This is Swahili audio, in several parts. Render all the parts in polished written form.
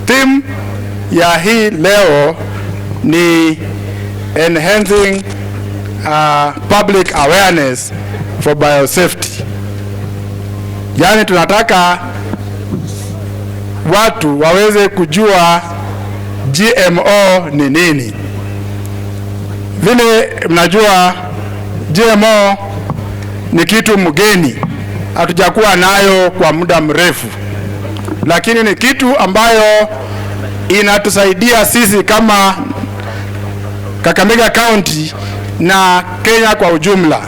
Theme ya hii leo ni enhancing public awareness for biosafety. Yaani tunataka watu waweze kujua GMO ni nini. Vile mnajua GMO ni kitu mgeni, hatujakuwa nayo kwa muda mrefu, lakini ni kitu ambayo inatusaidia sisi kama Kakamega County na Kenya kwa ujumla.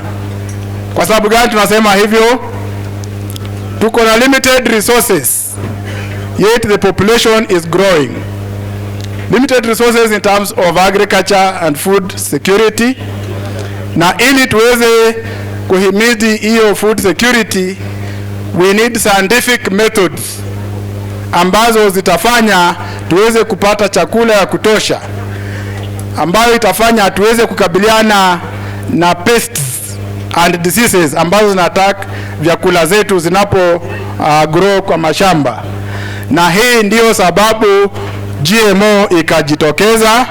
Kwa sababu gani tunasema hivyo? Tuko na limited resources, yet the population is growing. Limited resources in terms of agriculture and food security, na ili tuweze kuhimidi hiyo food security, we need scientific methods ambazo zitafanya tuweze kupata chakula ya kutosha, ambayo itafanya tuweze kukabiliana na pests and diseases ambazo zinatak vyakula zetu zinapo grow kwa mashamba. Na hii ndio sababu GMO ikajitokeza.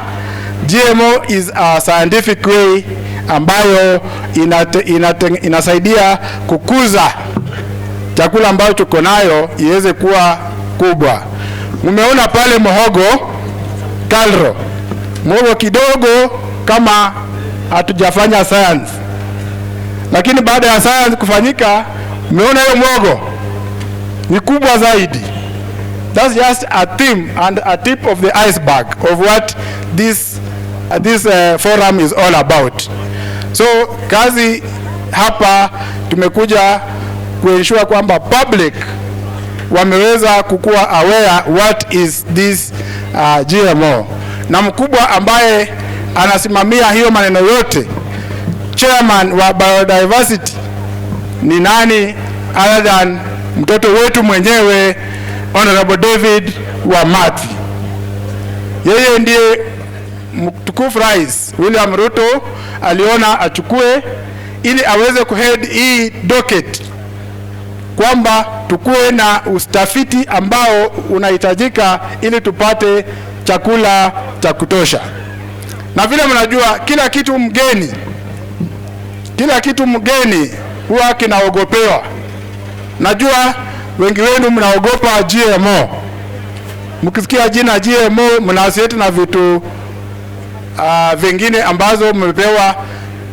GMO is a scientific way ambayo inasaidia kukuza chakula ambayo tuko nayo iweze kuwa kubwa. Mumeona pale muhogo kalro, muhogo kidogo kama hatujafanya science, lakini baada ya science kufanyika, mumeona hiyo muhogo ni kubwa zaidi. That's just a theme and a tip of the iceberg of what this forum is all about. So kazi hapa tumekuja kuensure kwamba public wameweza kukuwa aware what is this GMO. Na mkubwa ambaye anasimamia hiyo maneno yote, chairman wa biodiversity, ni nani other than mtoto wetu mwenyewe Honorable David Wamathi. Yeye ndiye mtukufu Rais William Ruto aliona achukue ili aweze kuhead hii docket, kwamba tukue na utafiti ambao unahitajika ili tupate chakula cha kutosha. Na vile mnajua kila kitu mgeni huwa kinaogopewa. Najua wengi wenu mnaogopa GMO. Mkisikia jina GMO mnasieti na vitu vingine ambazo mmepewa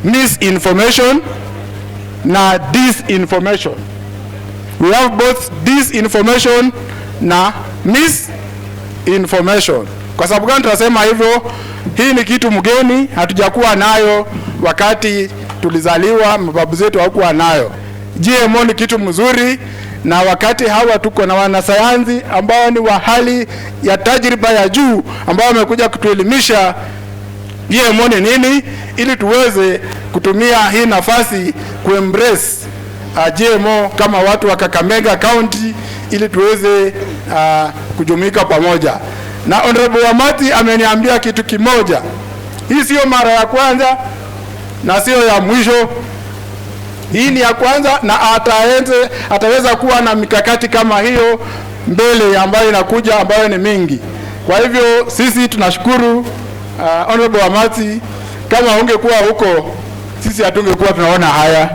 misinformation na disinformation. We have both disinformation na misinformation. Kwa sababu gani tunasema hivyo? Hii ni kitu mgeni, hatujakuwa nayo wakati tulizaliwa, mababu zetu hawakuwa nayo. GMO ni kitu mzuri, na wakati hawa tuko na wanasayansi ambao ni wa hali ya tajriba ya juu ambao wamekuja kutuelimisha GMO ni nini, ili tuweze kutumia hii nafasi kuembrace GMO kama watu wa Kakamega County, ili tuweze kujumuika pamoja. Na Honorable Wamathi ameniambia kitu kimoja, hii sio mara ya kwanza na sio ya mwisho. Hii ni ya kwanza, na ataweza kuwa na mikakati kama hiyo mbele ambayo inakuja, ambayo ni mingi. Kwa hivyo sisi tunashukuru Honorable Wamathi. Kama ungekuwa huko, sisi hatungekuwa tunaona haya.